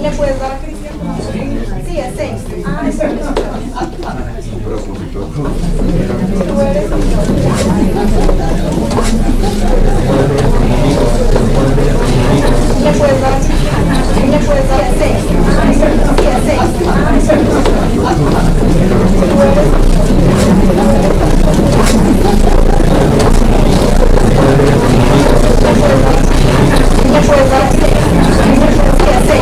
¿Le puedes dar a Cristian? Sí, es 6. Tú eres ¿le puedes dar a Cristian? ¿Le puedes dar a 6? Sí, es 6. Tú eres ¿le puedes dar a 6? Sí, es 6.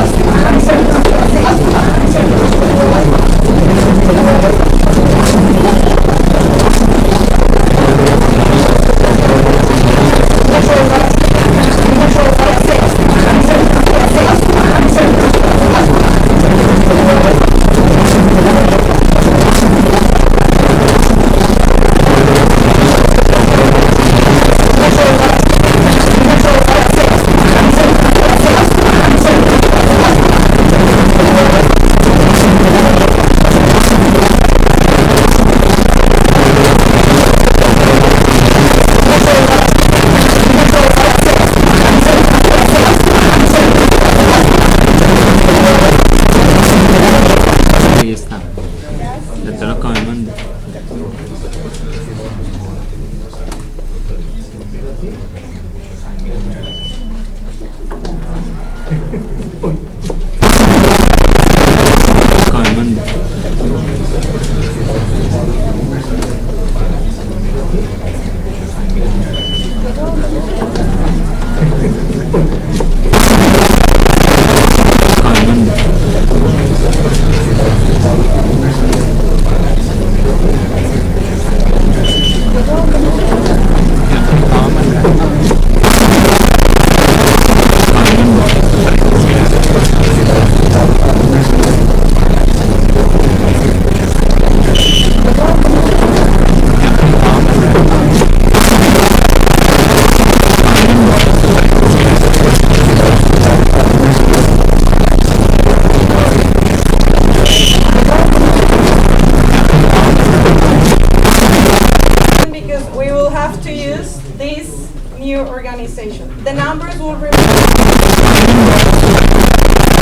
The numbers will remain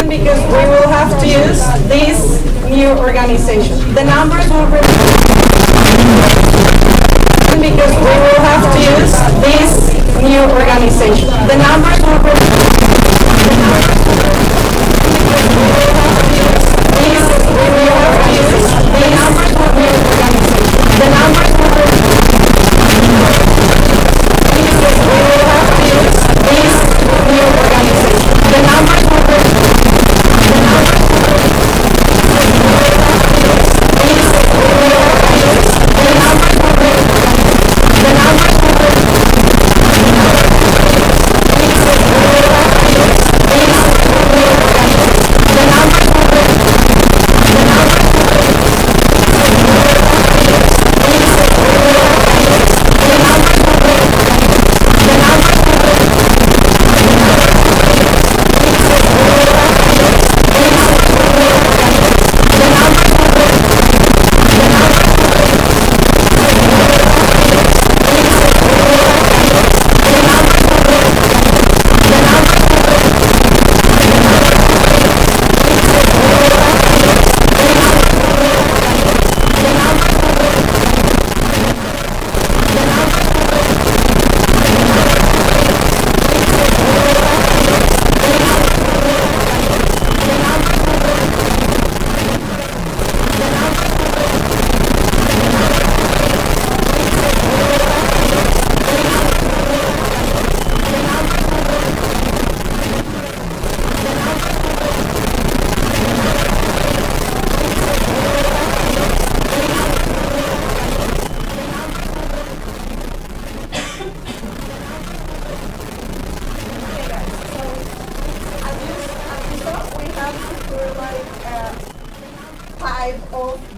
because we will have to use this new organization. The numbers will remain because we will have to use this new organization. The numbers will remain because we will have to use this. We will have to use the numbers will be organization. The numbers will remain because we will have to use this new organization. The numbers will be the numbers will be because we will have to use this. We will have to use the numbers will be the numbers will be because we will have to use this new organization. The numbers will be the numbers will be because we will have to use this. We will have to use the numbers will be the numbers will be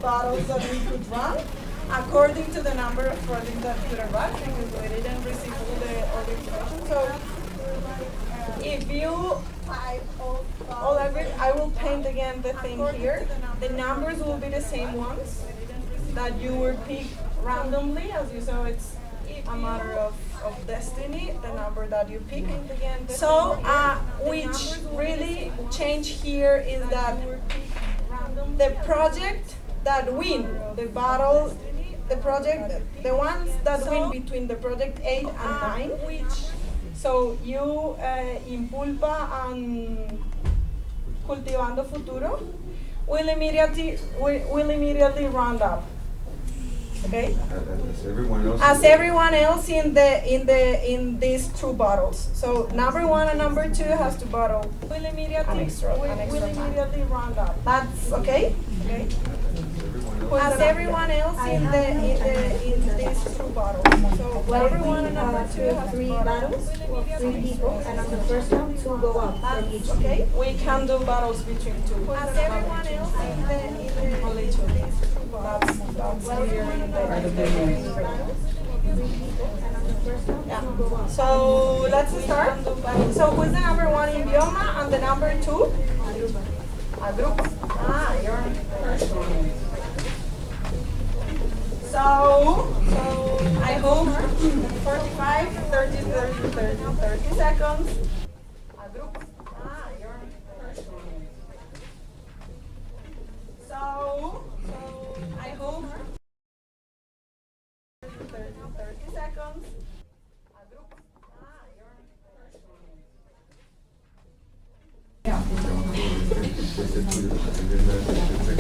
bottles that we could run according to the number of products that could arrive because we didn't receive all the information. So if you all agree, I will paint again the thing here. The numbers will be the same ones that you were picked randomly, as you saw. It's if a matter of destiny, the number that you pick. So which really change here is that the project that win the battle, the ones that win between the project 8 and 9, so you in Pulpa and Cultivando Futuro will immediately round up. Okay. As everyone else in these two bottles. So number 1 and number 2 has to bottle. Will immediately round up. That's okay. Okay. As everyone else in these two bottles. So number 1 and number 2 has 3 bottles of 3 people, and on the first one 2 go up from each. Okay. We can do battles between 2. As everyone else in these two bottles. That's clear in the yeah. So let's start. So who's the number 1 in bioma and the number 2? Agro. You're first one. So I hope 45, 30 seconds. Agro. You're first one. So I hope 30 seconds.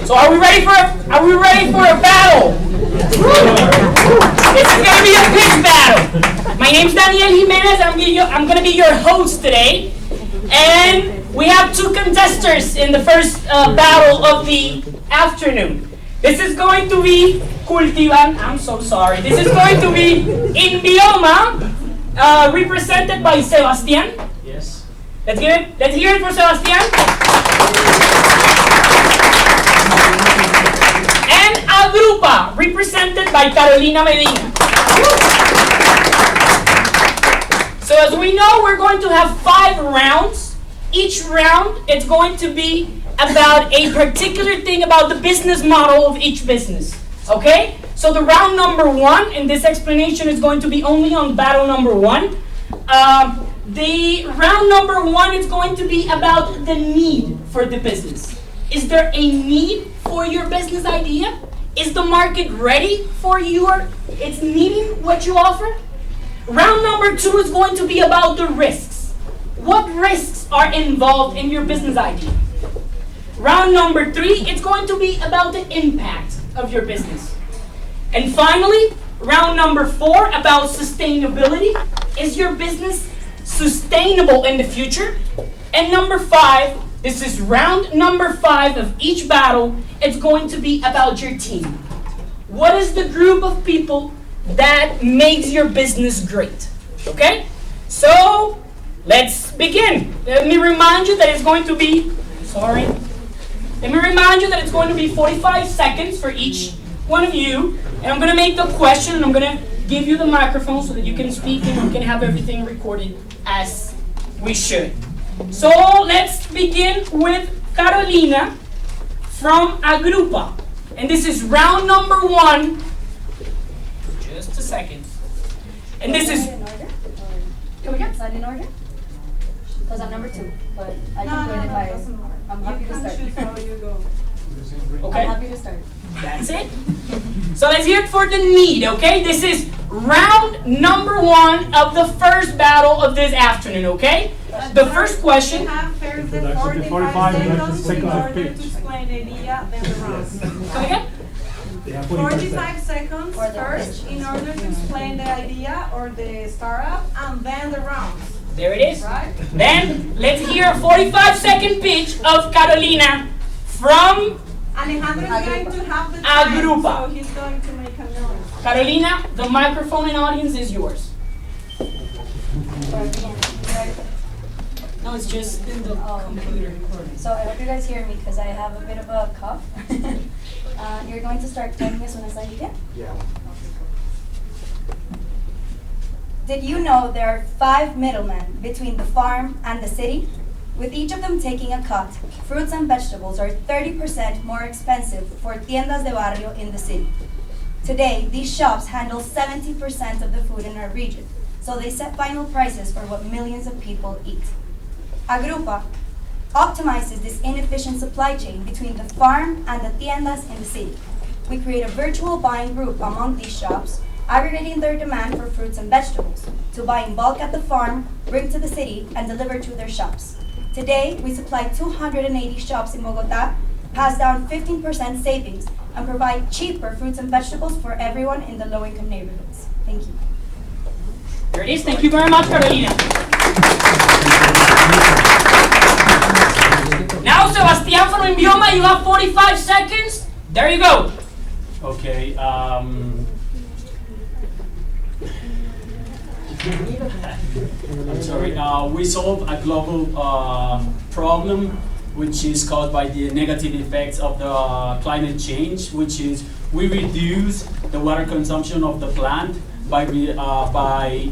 So are we ready for a battle? This is gonna be a pitch battle. My name's Daniel Jimenez. I'm gonna be your host today, and we have 2 contestants in the first battle of the afternoon. This is going to be Cultivan. I'm so sorry. This is going to be in bioma, represented by Sebastian. Yes. Let's hear it for Sebastian. And Agrupa, represented by Carolina Medina. So as we know, we're going to have 5 rounds. Each round, it's going to be about a particular thing about the business model of each business. Okay? So the round number 1, and this explanation is going to be only on battle number 1. The round number 1 is going to be about the need for the business. Is there a need for your business idea? Is the market ready for it's needing what you offer? Round number 2 is going to be about the risks. What risks are involved in your business idea? Round number 3, it's going to be about the impact of your business. And finally, round number 4, about sustainability. Is your business sustainable in the future? And number 5, this is round number 5 of each battle. It's going to be about your team. What is the group of people that makes your business great? Okay? So, let's begin. Let me remind you that it's going to be, Let me remind you that it's going to be 45 seconds for each one of you. And I'm going to make the question, and I'm going to give you the microphone so that you can speak and we can have everything recorded as we should. So let's begin with Carolina from Agrupa. And this is round number 1. Just a second. And this is... Come again? Is that in order? Because I'm number 2, but I can do it by... I'm happy to start. Okay. I'm happy to start. That's it. So let's hear it for the need, okay? This is round number 1 of the first battle of this afternoon, okay? The first question... You have first the 45 seconds in order to explain the idea, then the rounds. Come again? 45 seconds first in order to explain the idea or the startup, and then the rounds. There it is. Right? Then let's hear a 45-second pitch of Carolina from Alejandro is going to have the time, Agrupa. so he's going to make a noise. Carolina, the microphone and audience is yours. No, it's just in the computer. So I hope you guys hear me because I have a bit of a cough. You're going to start telling me as soon as I begin? Yeah. Did you know there are 5 middlemen between the farm and the city? With each of them taking a cut, fruits and vegetables are 30% more expensive for tiendas de barrio in the city. Today, these shops handle 70% of the food in our region, so they set final prices for what millions of people eat. Agrupa optimizes this inefficient supply chain between the farm and the tiendas in the city. We create a virtual buying group among these shops, aggregating their demand for fruits and vegetables to buy in bulk at the farm, bring to the city, and deliver to their shops. Today, we supply 280 shops in Bogotá, pass down 15% savings, and provide cheaper fruits and vegetables for everyone in the low-income neighborhoods. Thank you. There it is. Thank you very much, Carolina. Now, Sebastián from Inbioma, you have 45 seconds. There you go. Okay. I'm sorry. We solve a global problem which is caused by the negative effects of the climate change, which is we reduce the water consumption of the plant by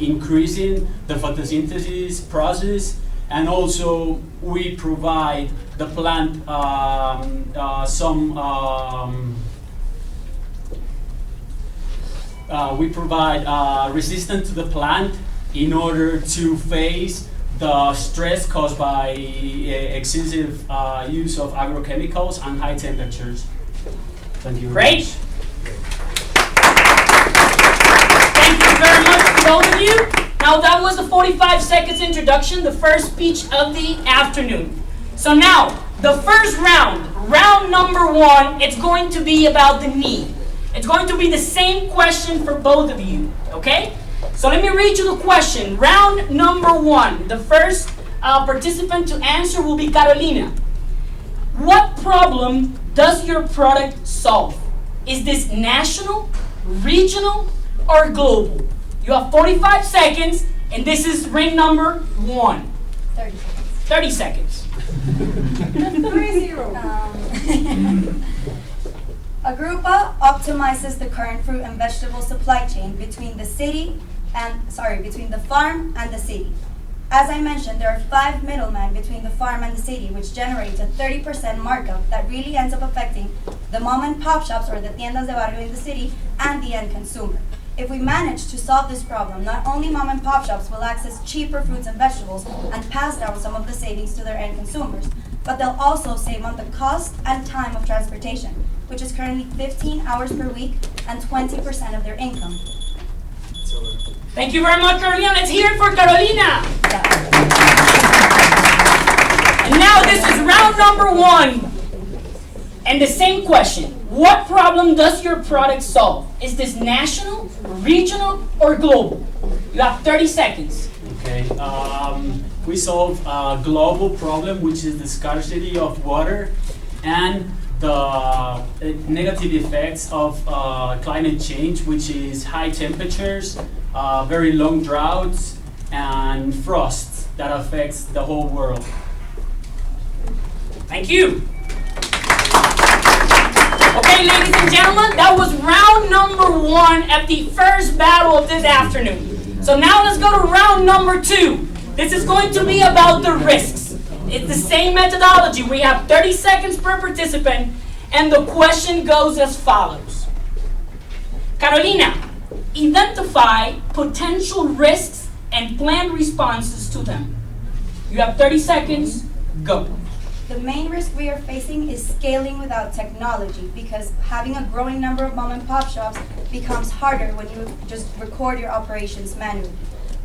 increasing the photosynthesis process, and also we provide the plant we provide resistance to the plant in order to face the stress caused by excessive use of agrochemicals and high temperatures. Thank you. Great. Thank you very much to both of you. Now that was the 45 seconds introduction, the first speech of the afternoon. So now, the first round, round number one, it's going to be about the need. It's going to be the same question for both of you, okay? So let me read you the question. Round number one, the first participant to answer will be Carolina. What problem does your product solve? Is this national, regional, or global? You have 45 seconds, and this is ring number one. 30 seconds. 30 seconds. 3-0. Agrupa optimizes the current fruit and vegetable supply chain between the farm and the city. As I mentioned, there are 5 middlemen between the farm and the city, which generates a 30% markup that really ends up affecting the mom and pop shops or the tiendas de barrio in the city and the end consumer. If we manage to solve this problem, not only mom and pop shops will access cheaper fruits and vegetables and pass down some of the savings to their end consumers, but they'll also save on the cost and time of transportation, which is currently 15 hours per week and 20% of their income. Thank you very much, Carolina. Let's hear it for Carolina. And now this is round number one. And the same question. What problem does your product solve? Is this national, regional, or global? You have 30 seconds. Okay. We solve a global problem, which is the scarcity of water and the negative effects of climate change, which is high temperatures, very long droughts, and frost that affects the whole world. Thank you. Okay, ladies and gentlemen, that was round number one at the first battle of this afternoon. So now let's go to round number two. This is going to be about the risks. It's the same methodology. We have 30 seconds per participant, and the question goes as follows. Carolina, identify potential risks and plan responses to them. You have 30 seconds, go. The main risk we are facing is scaling without technology, because having a growing number of mom and pop shops becomes harder when you just record your operations manually.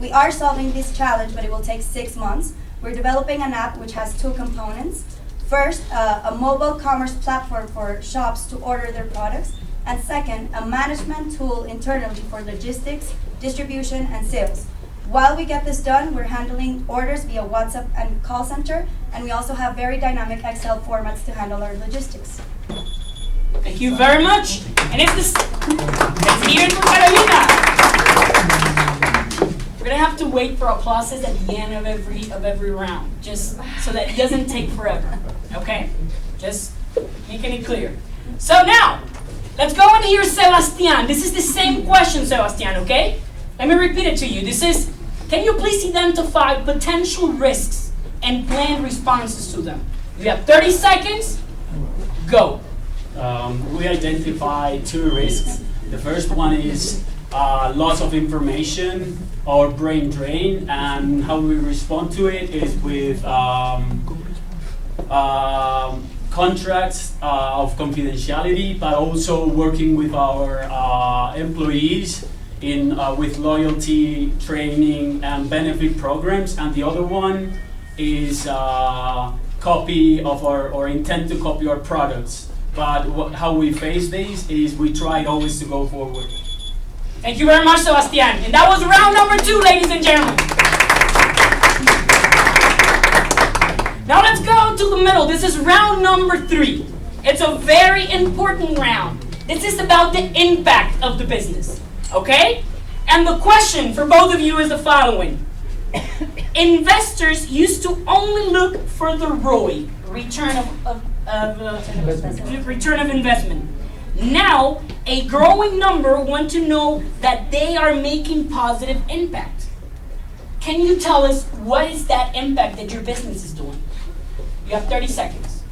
We are solving this challenge, but it will take 6 months. We're developing an app which has 2 components. First, a mobile commerce platform for shops to order their products, and second, a management tool internally for logistics, distribution, and sales. While we get this done, we're handling orders via WhatsApp and call center, and we also have very dynamic Excel formats to handle our logistics. Thank you very much. And if this, let's hear it for Carolina. We're gonna have to wait for applauses at the end of every round, just so that it doesn't take forever. Okay? Just making it clear. So now, let's go and hear Sebastián. This is the same question, Sebastián, okay? Let me repeat it to you. This is, can you please identify potential risks and plan responses to them? You have 30 seconds, go. We identify 2 risks. The first one is lots of information or brain drain, and how we respond to it is with contracts of confidentiality, but also working with our employees in with loyalty training and benefit programs. And the other one is copy of or intent to copy our products. But how we face these is we try always to go forward. Thank you very much, Sebastian. And that was round number 2, ladies and gentlemen. Now let's go to the middle. This is round number 3. It's a very important round. This is about the impact of the business, okay? And the question for both of you is the following. Investors used to only look for the ROI, return of investment. Now, a growing number want to know that they are making positive impact. Can you tell us what is that impact that your business is doing? You have 30 seconds.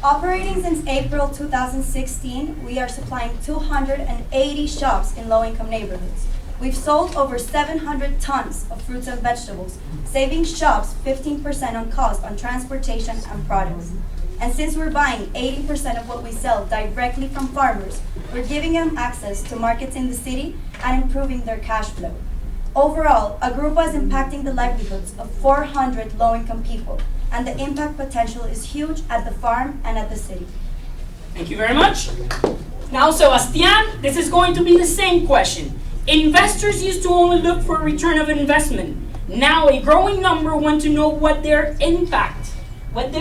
Operating since April 2016, we are supplying 280 shops in low-income neighborhoods. We've sold over 700 tons of fruits and vegetables, saving shops 15% on cost on transportation and products. And since we're buying 80% of what we sell directly from farmers, we're giving them access to markets in the city and improving their cash flow. Overall, Agrupa is impacting the livelihoods of 400 low-income people, and the impact potential is huge at the farm and at the city. Thank you very much. Now, Sebastian, this is going to be the same question. Investors used to only look for a return of investment. Now, a growing number want to know what their impact, what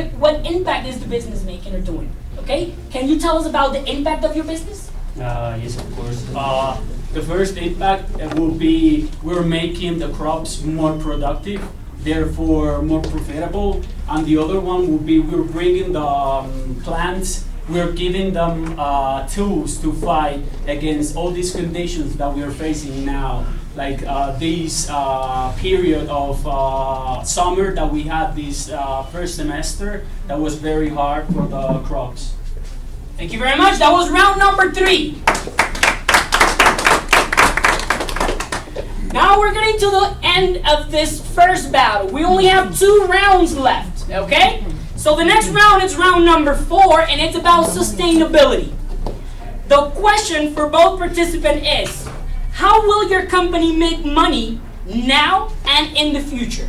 impact is the business making or doing. Okay? Can you tell us about the impact of your business? Yes, of course. The first impact will be we're making the crops more productive, therefore more profitable. And the other one will be we're bringing the plants, we're giving them tools to fight against all these conditions that we are facing now. Like this period of summer that we had this first semester that was very hard for the crops. Thank you very much. That was round number 3. Now we're getting to the end of this first battle. We only have 2 rounds left, okay? So the next round is round number 4, and it's about sustainability. The question for both participants is, how will your company make money now and in the future?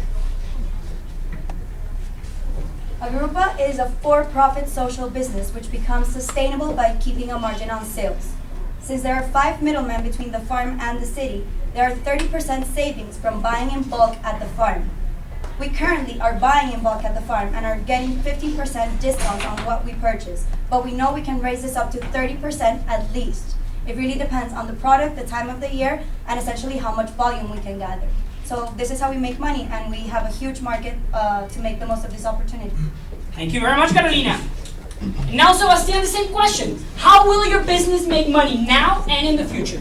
Agrupa is a for-profit social business which becomes sustainable by keeping a margin on sales. Since there are 5 middlemen between the farm and the city, there are 30% savings from buying in bulk at the farm. We currently are buying in bulk at the farm and are getting 50% discount on what we purchase, but we know we can raise this up to 30% at least. It really depends on the product, the time of the year, and essentially how much volume we can gather. So this is how we make money, and we have a huge market to make the most of this opportunity. Thank you very much, Carolina. Now, Sebastian, the same question. How will your business make money now and in the future?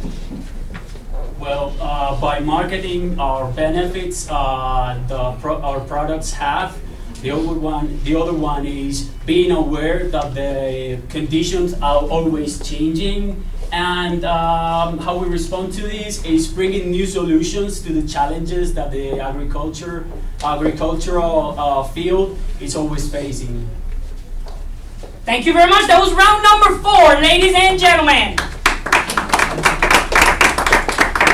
Well, by marketing our benefits, our products have. The other one is being aware that the conditions are always changing, and how we respond to this is bringing new solutions to the challenges that the agricultural field is always facing. Thank you very much. That was round number 4, ladies and gentlemen.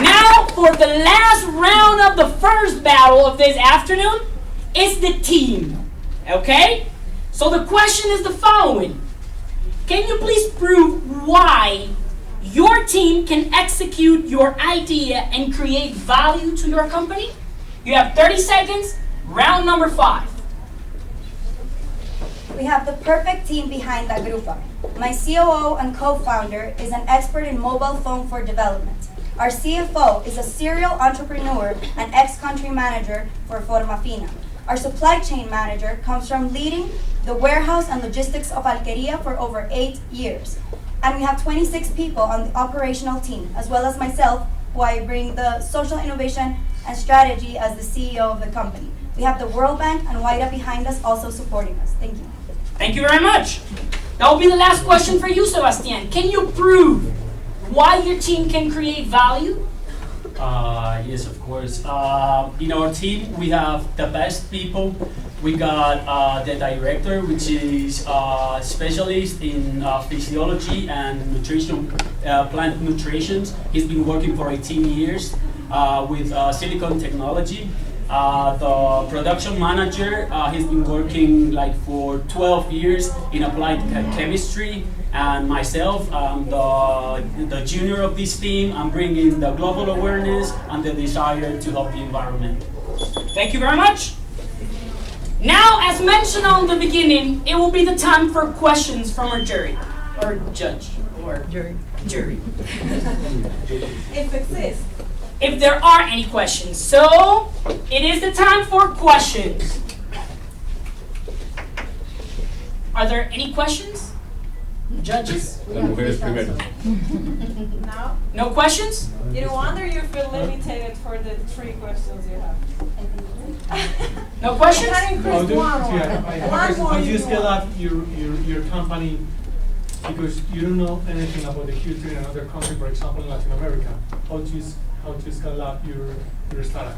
Now, for the last round of the first battle of this afternoon, is the team. Okay? So the question is the following. Can you please prove why your team can execute your idea and create value to your company? You have 30 seconds, round number 5. We have the perfect team behind Agrupa. My COO and co-founder is an expert in mobile phone for development. Our CFO is a serial entrepreneur and ex-country manager for Formafina. Our supply chain manager comes from leading the warehouse and logistics of Alquería for over 8 years. And we have 26 people on the operational team, as well as myself, who I bring the social innovation and strategy as the CEO of the company. We have the World Bank and WIDA behind us also supporting us. Thank you. Thank you very much. That will be the last question for you, Sebastian. Can you prove why your team can create value? Yes, of course. In our team, we have the best people. We got the director, which is a specialist in physiology and nutrition, plant nutrition. He's been working for 18 years with silicon technology. The production manager, he's been working like for 12 years in applied chemistry. And myself, I'm the junior of this team. I'm bringing the global awareness and the desire to help the environment. Thank you very much. Now, as mentioned on the beginning, it will be the time for questions from our jury, or judge, or jury. If exists. If there are any questions. So, it is the time for questions. Are there any questions? Judges? Now, No questions? no wonder you feel limited for the 3 questions you have. No questions? Can increase one How more. do you scale up your company because you don't know anything about the culture in another country, for example, in Latin America? How do you scale up your startup?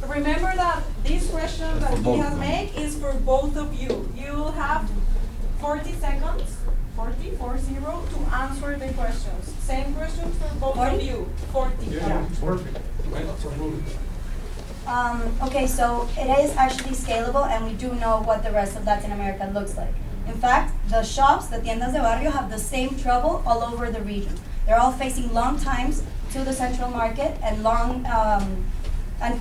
Remember that this question that he has made is for both of you. You will have 40 seconds, 40, to answer the questions. Same questions for both of you. 40. Yeah, perfect. Right? Okay, so it is actually scalable, and we do know what the rest of Latin America looks like. In fact, the shops, the tiendas de barrio, have the same trouble all over the region. They're all facing long times to the central market and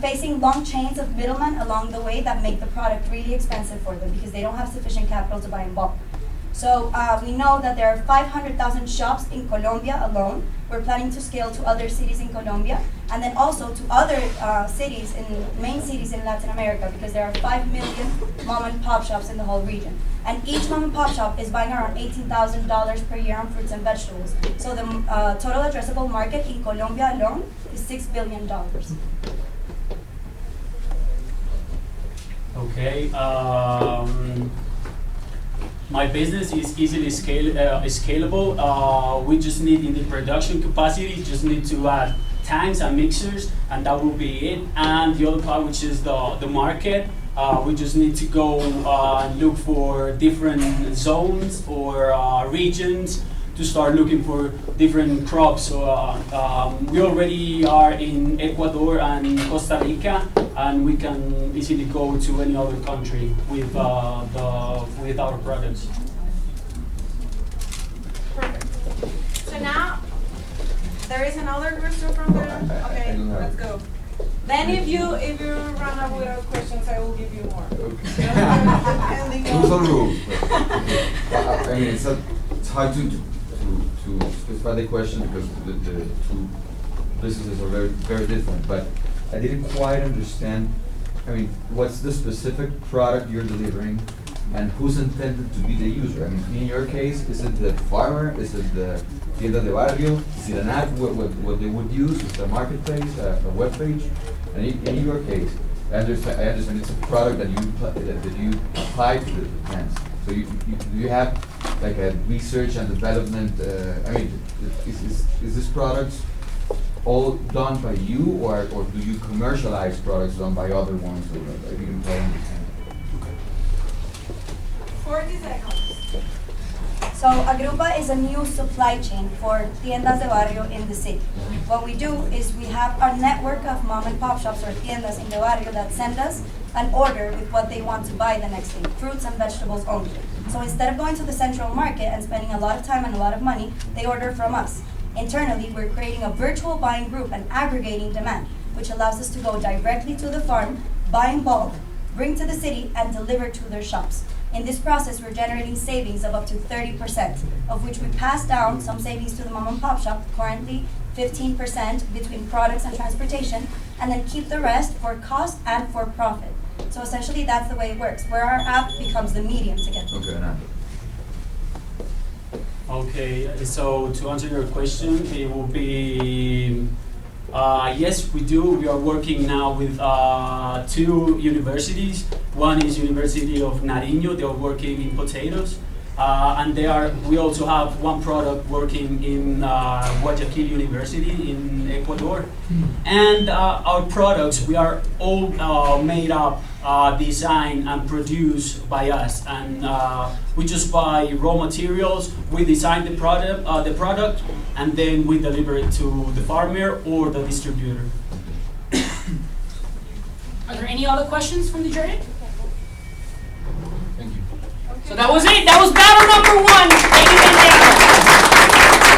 facing long chains of middlemen along the way that make the product really expensive for them because they don't have sufficient capital to buy in bulk. So we know that there are 500,000 shops in Colombia alone. We're planning to scale to other cities in Colombia and then also to other cities, main cities in Latin America, because there are 5 million mom and pop shops in the whole region. And each mom and pop shop is buying around $18,000 per year on fruits and vegetables. So the total addressable market in Colombia alone is $6 billion. Okay. My business is easily scalable. We just need in the production capacity, just need to add tanks and mixers, and that will be it. And the other part, which is the market, we just need to go and look for different zones or regions to start looking for different crops. So we already are in Ecuador and Costa Rica, and we can easily go to any other country with our products. Perfect. So now, there is another question from the. Okay, let's go. Then if you run out without questions, I will give you more. Depending Rules are on. rules. I mean, it's hard to specify the question because the two businesses are very, very different. But I didn't quite understand. I mean, what's the specific product you're delivering, and who's intended to be the user? I mean, in your case, is it the farmer? Is it the tienda de barrio? Is it an app? What they would use? Is it a marketplace, a web page? And in your case, I understand it's a product that you apply to the plants. So you have like a research and development. I mean, is this product all done by you, or do you commercialize products done by other ones? Or if you can try and understand. 40 seconds. So Agrupa is a new supply chain for tiendas de barrio in the city. What we do is we have our network of mom and pop shops or tiendas in the barrio that send us an order with what they want to buy the next day, fruits and vegetables only. So instead of going to the central market and spending a lot of time and a lot of money, they order from us. Internally, we're creating a virtual buying group and aggregating demand, which allows us to go directly to the farm, buy in bulk, bring to the city, and deliver to their shops. In this process, we're generating savings of up to 30%, of which we pass down some savings to the mom and pop shop, currently 15% between products and transportation, and then keep the rest for cost and for profit. So essentially, that's the way it works, where our app becomes the medium to get. Okay, now. Okay, so to answer your question, it will be yes, we do. We are working now with 2 universities. One is University of Nariño. They are working in potatoes, And we also have one product working in Guayaquil University in Ecuador. And our products, we are all made up, designed and produced by us. And we just buy raw materials, we design the product, and then we deliver it to the farmer or the distributor. Are there any other questions from the jury? Thank you. So that was it. That was battle number 1, ladies and gentlemen.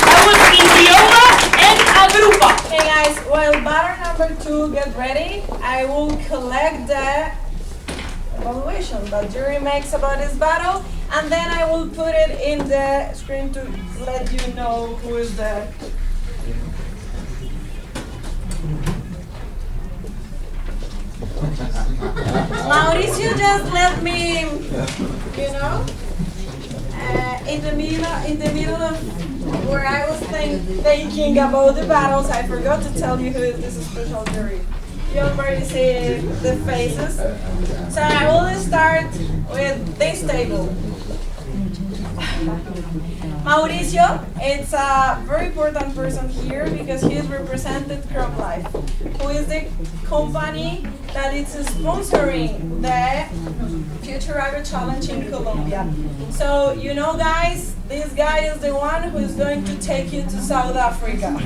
That was Idiola and Agrupa. Okay guys, well, battle number 2, get ready. I will collect the evaluation that jury makes about this battle, and then I will put it in the screen to let you know who is the... Mauricio just let me, you know, in the middle of where I was thinking about the battles, I forgot to tell you who is this special jury. You already see the faces. So I will start with this table. Mauricio, it's a very important person here because he is represented Crop Life, who is the company that is sponsoring the Future Agro Challenge in Colombia. So, you know guys, this guy is the one who is going to take you to South Africa.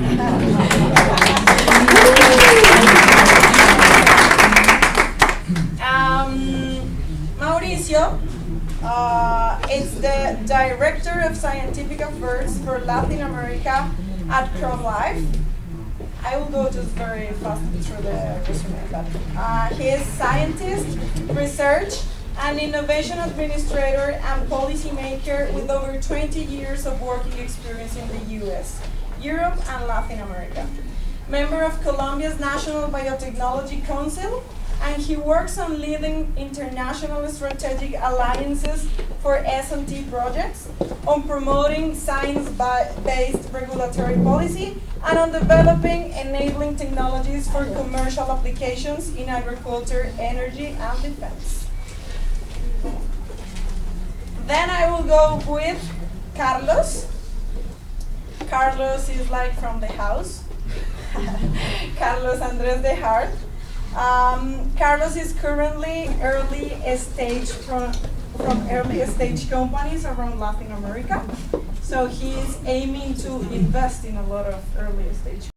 Mauricio is the Director of Scientific Affairs for Latin America at Crop Life. I will go just very fast through the resume, but he is scientist, research, and innovation administrator and policymaker with over 20 years of working experience in the US, Europe, and Latin America. Member of Colombia's National Biotechnology Council, and he works on leading international strategic alliances for S&T projects, on promoting science-based regulatory policy, and on developing enabling technologies for commercial applications in agriculture, energy, and defense. Then I will go with Carlos. Carlos is like from the house. Carlos Andres de Hart. Carlos is currently early stage from early stage companies around Latin America. So he's aiming to invest in a lot of early stage